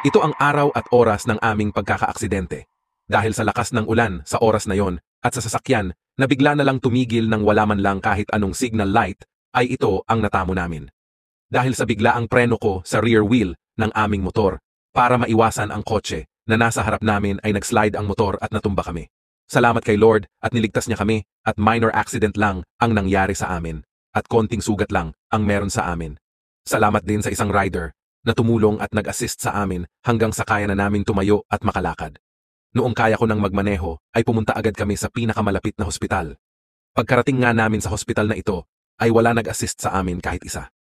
Ito ang araw at oras ng aming pagkakaaksidente. Dahil sa lakas ng ulan sa oras na yon at sa sasakyan na bigla na lang tumigil nang wala man lang kahit anong signal light, ay ito ang natamo namin. Dahil sa biglaang preno ko sa rear wheel ng aming motor para maiwasan ang kotse na nasa harap namin ay nagslide ang motor at natumba kami. Salamat kay Lord at niligtas niya kami at minor accident lang ang nangyari sa amin at konting sugat lang ang meron sa amin. Salamat din sa isang rider na tumulong at nag-assist sa amin hanggang sa kaya na namin tumayo at makalakad. Noong kaya ko nang magmaneho, ay pumunta agad kami sa pinakamalapit na hospital. Pagkarating nga namin sa hospital na ito, ay wala nag-assist sa amin kahit isa.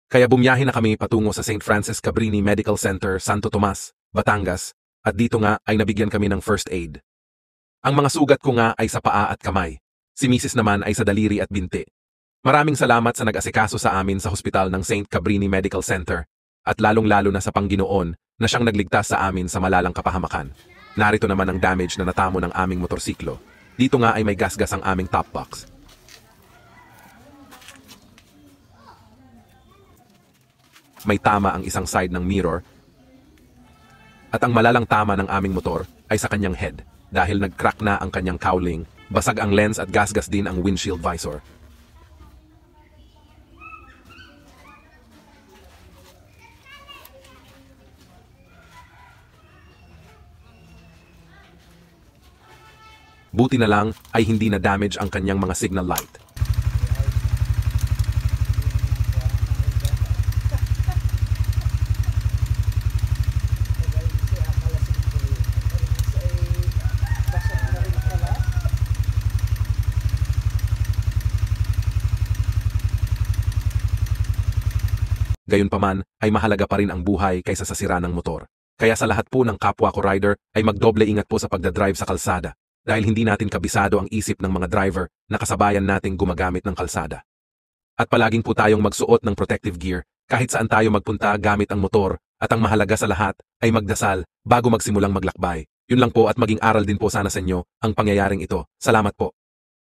Kaya bumiyahe na kami patungo sa St. Francis Cabrini Medical Center, Santo Tomas, Batangas, at dito nga ay nabigyan kami ng first aid. Ang mga sugat ko nga ay sa paa at kamay. Si Mrs. naman ay sa daliri at binti. Maraming salamat sa nag-asikaso sa amin sa hospital ng St. Cabrini Medical Center at lalong-lalo na sa Panginoon na siyang nagligtas sa amin sa malalang kapahamakan. Narito naman ang damage na natamo ng aming motorsiklo. Dito nga ay may gasgas ang aming top box. May tama ang isang side ng mirror at ang malalang tama ng aming motor ay sa kanyang head dahil nag-crack na ang kanyang cowling, basag ang lens at gasgas din ang windshield visor. Buti na lang ay hindi na damage ang kanyang mga signal light. Gayunpaman ay mahalaga pa rin ang buhay kaysa sa sira ng motor. Kaya sa lahat po ng kapwa ko rider ay magdoble ingat po sa pagdadrive sa kalsada. Dahil hindi natin kabisado ang isip ng mga driver na kasabayan nating gumagamit ng kalsada. At palaging po tayong magsuot ng protective gear kahit saan tayo magpunta gamit ang motor at ang mahalaga sa lahat ay magdasal bago magsimulang maglakbay. Yun lang po at maging aral din po sana sa inyo ang pangyayaring ito. Salamat po.